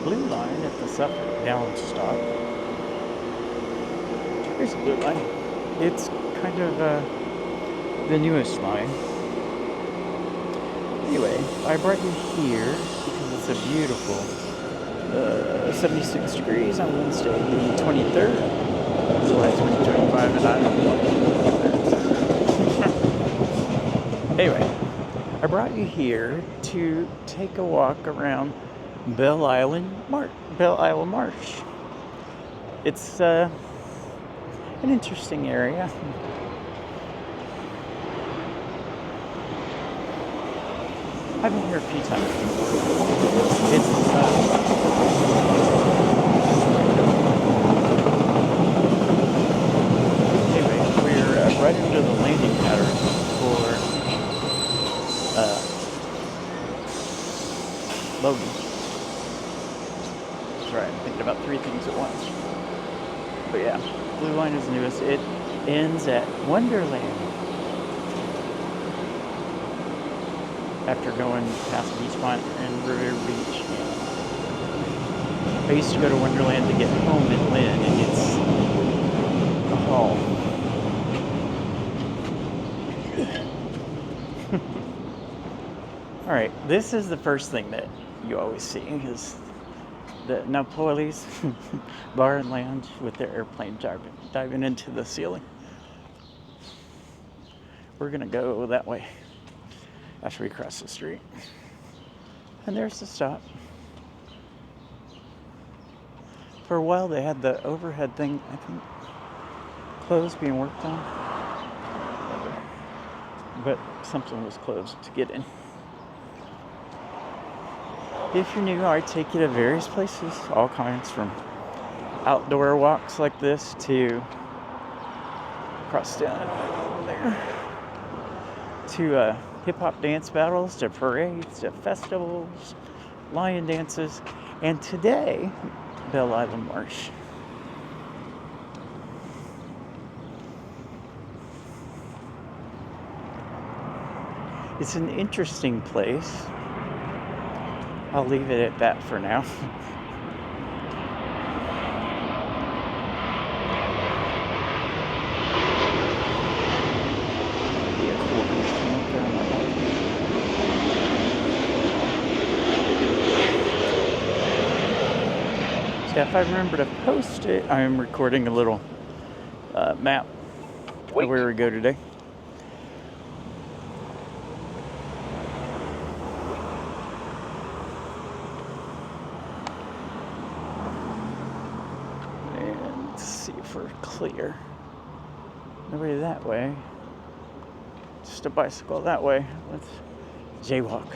blue line at the Suffolk down stop. Here's a blue line. It's kind of the newest line. Anyway, I brought you here because it's a beautiful 76 degrees on Wednesday, the 23rd, July 2025, and I don't know. Anyway, I brought you here to take a walk around Belle Isle Marsh. It's an interesting area. I've been here a few times before. It's anyway, we're right into the landing pattern for loading. That's right, I'm thinking about three things at once. But yeah, blue line is the newest. It ends at Wonderland. After going past Beachfront and River Beach. I used to go to Wonderland to get home in Lynn, and it's a haul. Alright, this is the first thing that you always see is the Napoli's bar and lounge with their airplane diving into the ceiling. We're gonna go that way after we cross the street. And there's the stop. For a while they had the overhead thing, I think, closed, being worked on. But something was closed to get in. If you're new, I take you to various places, all kinds, from outdoor walks like this to cross down over there, to hip-hop dance battles, to parades, to festivals, lion dances, and today, Belle Isle Marsh. It's an interesting place. I'll leave it at that for now. If I remember to post it, I'm recording a little map of where we go today. And let's see if we're clear. Nobody that way. Just a bicycle that way. Let's jaywalk.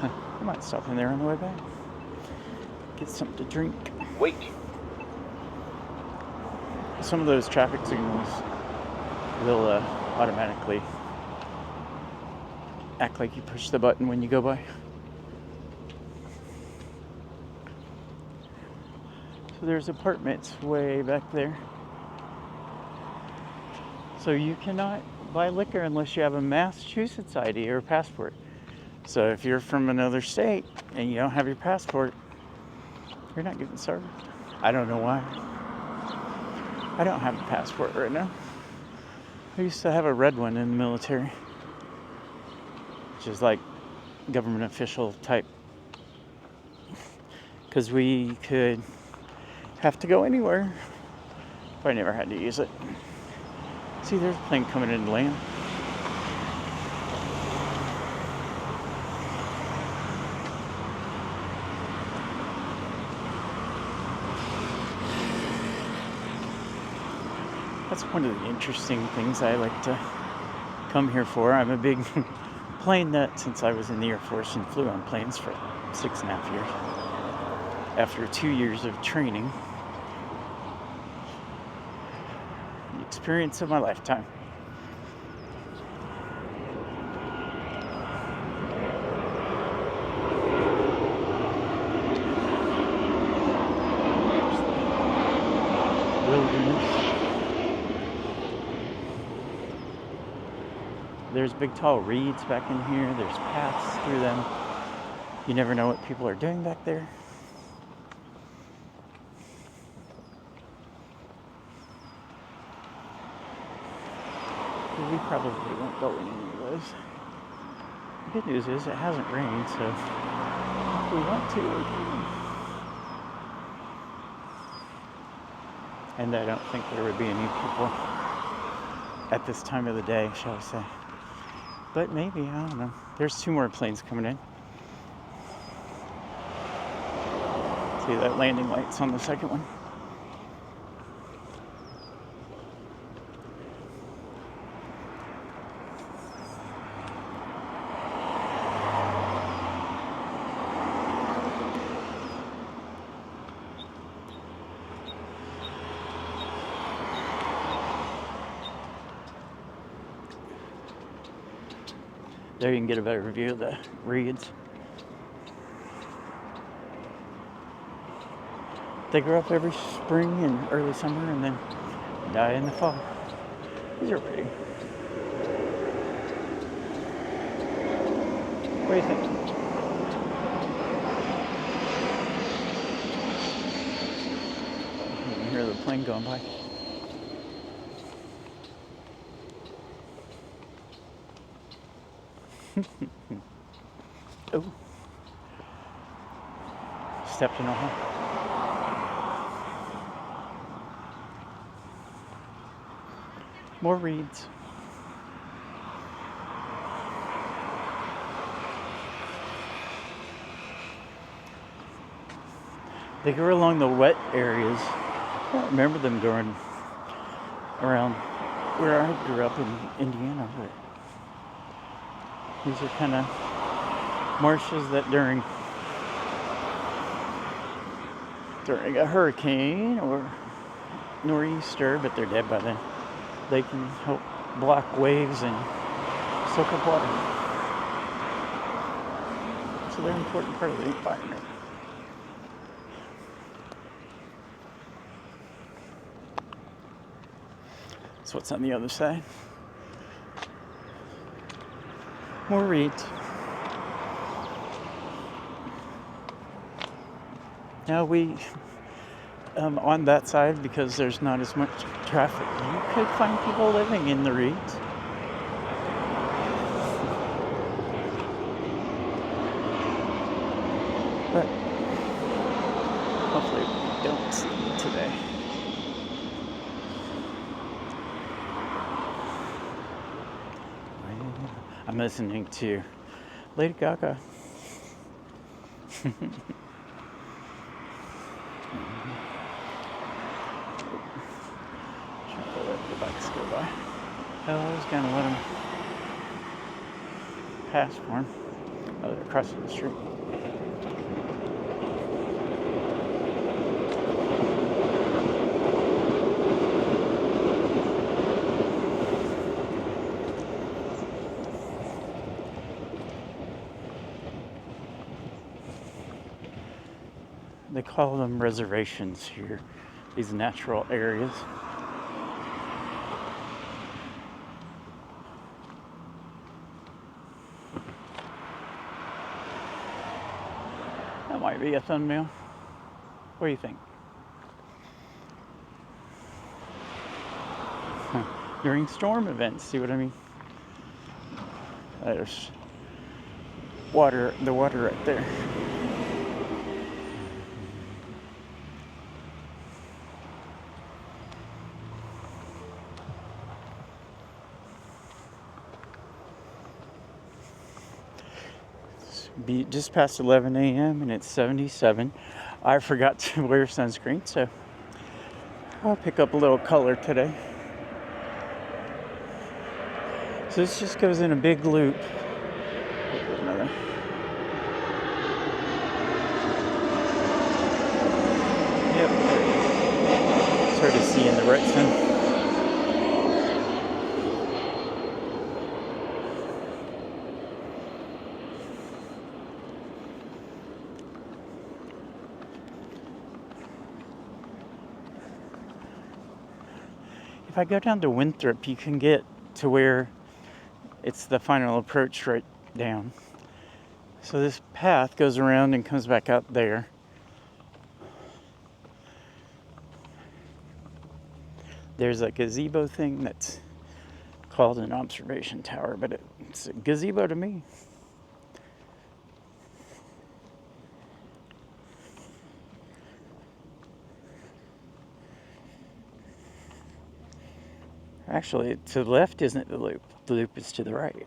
I might stop in there on the way back. Get something to drink. Wait. Some of those traffic signals will automatically act like you push the button when you go by. So there's apartments way back there. So you cannot buy liquor unless you have a Massachusetts ID or a passport. So if you're from another state and you don't have your passport, you're not getting served. I don't know why. I don't have a passport right now. I used to have a red one in the military, which is like government official type, because we could have to go anywhere, but I never had to use it. See, there's a plane coming in to land. That's one of the interesting things I like to come here for. I'm a big plane nut since I was in the Air Force and flew on planes for 6.5 years. After 2 years of training, the experience of my lifetime. Wilderness. There's big tall reeds back in here. There's paths through them. You never know what people are doing back there. We probably won't go in any of those. The good news is it hasn't rained, so if we want to, we can. And I don't think there would be any people at this time of the day, shall we say. But maybe, I don't know. There's 2 more planes coming in. See that landing light's on the second one. There you can get a better view of the reeds. They grow up every spring and early summer and then die in the fall. These are pretty. What do you think? You can hear the plane going by. Oh, stepped in a hole. More reeds. They grow along the wet areas. I don't remember them growing around where I grew up in Indiana, but these are kind of marshes that during a hurricane or nor'easter, but they're dead by then, they can help block waves and soak up water. So they're an important part of the environment. So what's on the other side? More reeds. Now we, on that side, because there's not as much traffic, you could find people living in the reeds. But hopefully we don't see them today. I'm listening to Lady Gaga. The bikes go by. Oh, I was gonna let them pass for them. Oh, they're crossing the street. They call them reservations here, these natural areas. That might be a thumbnail. What do you think? During storm events, see what I mean? There's water, the water right there. Be just past 11 a.m. and it's 77. I forgot to wear sunscreen, so I'll pick up a little color today. So this just goes in a big loop. Another. Yep, there it is. It's hard to see in the right sun. If I go down to Winthrop, you can get to where It's the final approach right down. So this path goes around and comes back out there. There's a gazebo thing that's called an observation tower, but it's a gazebo to me. Actually, to the left isn't the loop. The loop is to the right.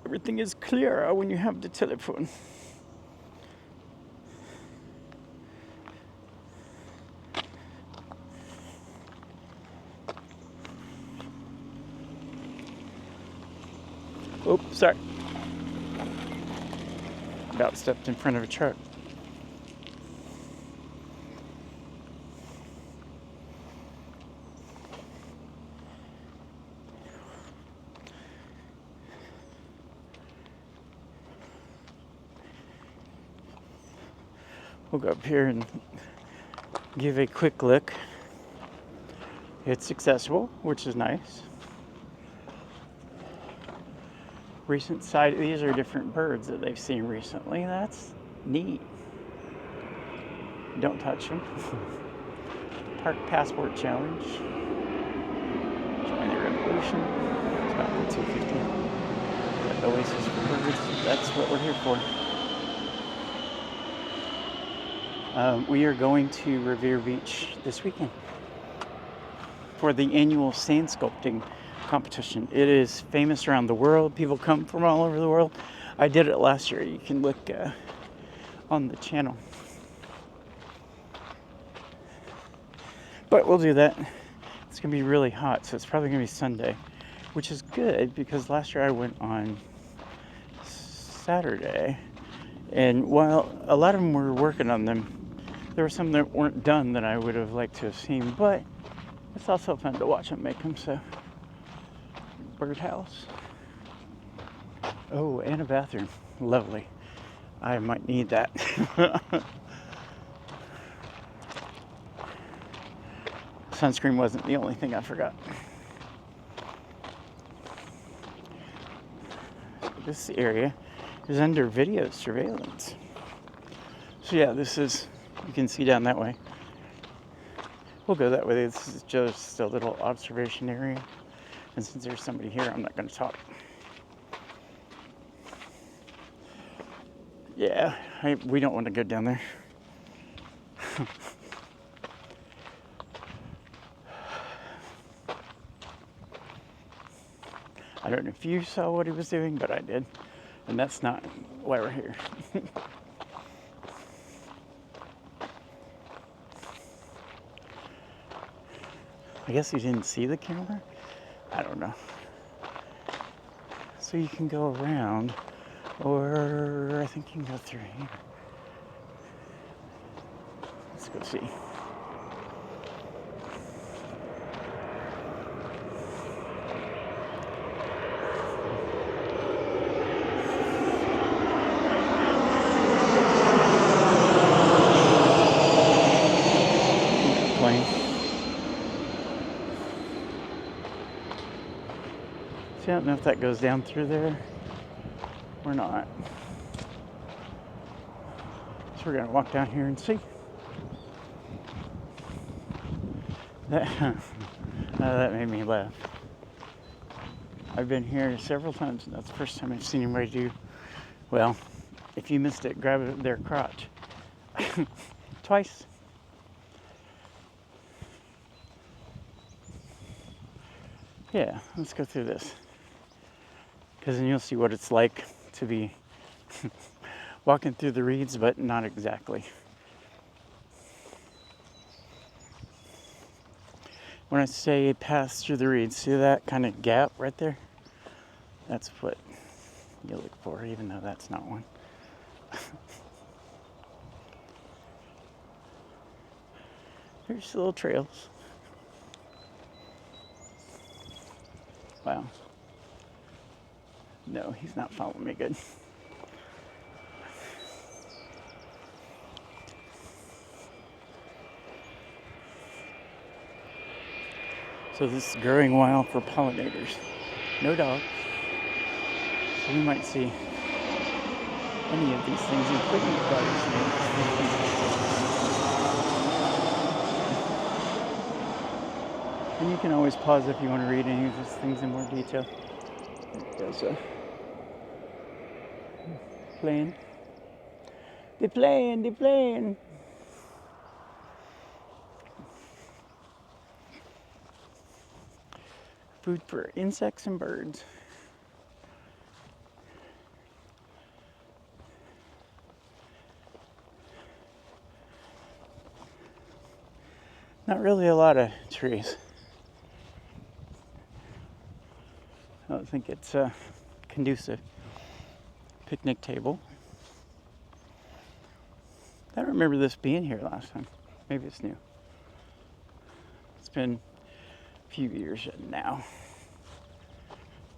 Everything is clearer when you have the telephone. Oh, sorry. About stepped in front of a truck. We'll go up here and give a quick look. It's accessible, which is nice. Recent sight, these are different birds that they've seen recently. That's neat. Don't touch them. Park Passport Challenge. Join the revolution. It's about the 250. Got Oasis for birds. That's what we're here for. We are going to Revere Beach this weekend for the annual sand sculpting competition. It is famous around the world. People come from all over the world. I did it last year. You can look on the channel. But we'll do that. It's going to be really hot, so it's probably going to be Sunday, which is good because last year I went on Saturday. And while a lot of them were working on them, there were some that weren't done that I would have liked to have seen, but it's also fun to watch them make them, so. Birdhouse. Oh, and a bathroom. Lovely. I might need that. Sunscreen wasn't the only thing I forgot. This area is under video surveillance. So yeah, this is, you can see down that way. We'll go that way. This is just a little observation area. And since there's somebody here, I'm not going to talk. Yeah, we don't want to go down there. I don't know if you saw what he was doing, but I did. And that's not why we're here. I guess he didn't see the camera? I don't know. So you can go around, or I think you can go through here. Let's go see. See, I don't know if that goes down through there or not. So we're going to walk down here and see. That made me laugh. I've been here several times, and that's the first time I've seen anybody do, well, if you missed it, grab their crotch. Twice. Yeah, let's go through this. Because then you'll see what it's like to be walking through the reeds, but not exactly. When I say pass through the reeds, see that kind of gap right there? That's what you look for, even though that's not one. There's the little trails. Wow. No, he's not following me good. So this is growing wild for pollinators. No dogs. So we might see any of these things, including gardens. And you can always pause if you want to read any of these things in more detail. There's a plane. They're playing. Food for insects and birds. Not really a lot of trees. I don't think it's conducive. Picnic table. I don't remember this being here last time. Maybe it's new. It's been a few years now.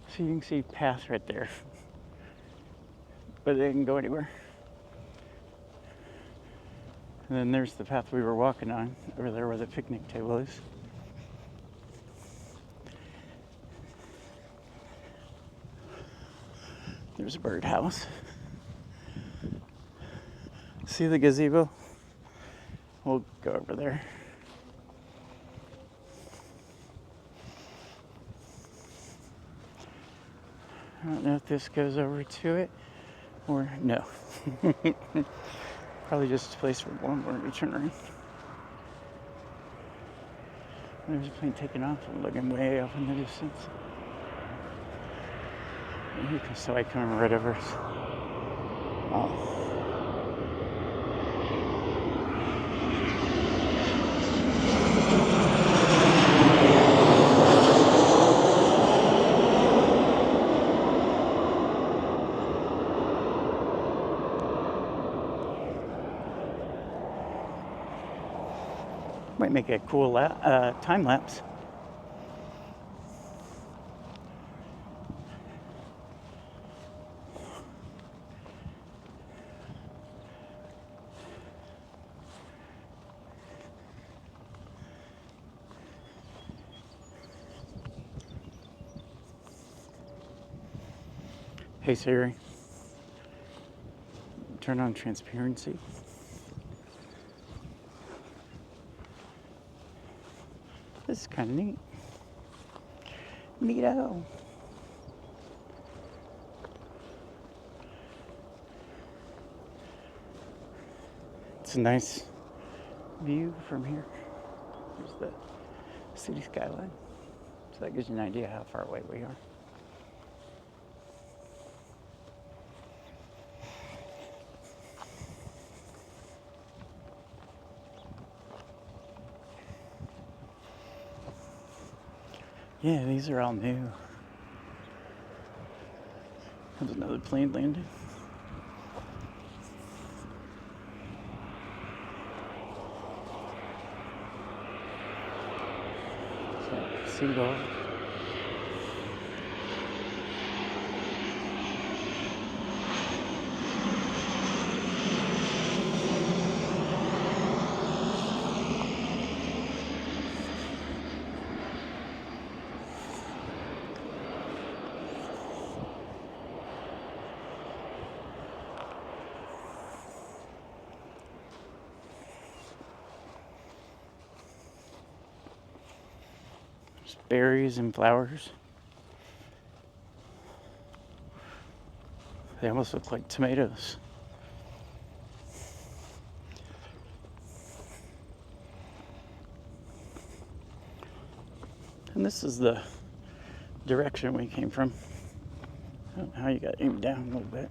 So you can see path right there. But it didn't go anywhere. And then there's the path we were walking on, over there where the picnic table is. There's a birdhouse. See the gazebo? We'll go over there. I don't know if this goes over to it or no. Probably just a place for one more to turn around. There's a plane taking off and looking way off in the distance. And here comes somebody coming right over us. Oh. Might make a cool time lapse. Hey Siri, turn on transparency. This is kind of neat. Neato. It's a nice view from here. There's the city skyline. So that gives you an idea how far away we are. Yeah, these are all new. There's another plane landing. Seagull. Berries and flowers. They almost look like tomatoes. And this is the direction we came from. I don't know how you got aimed down a little bit.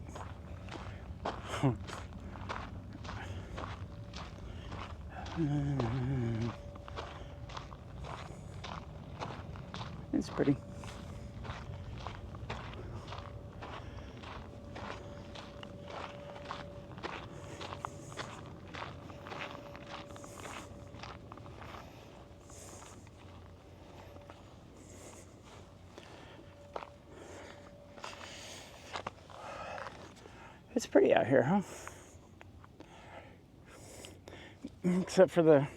It's pretty. It's pretty out here, huh? Except for the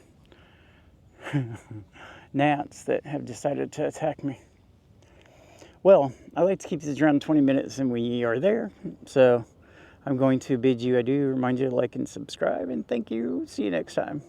gnats that have decided to attack me. Well, I like to keep these around 20 minutes and we are there. So I'm going to bid you adieu, remind you to like and subscribe, and thank you. See you next time.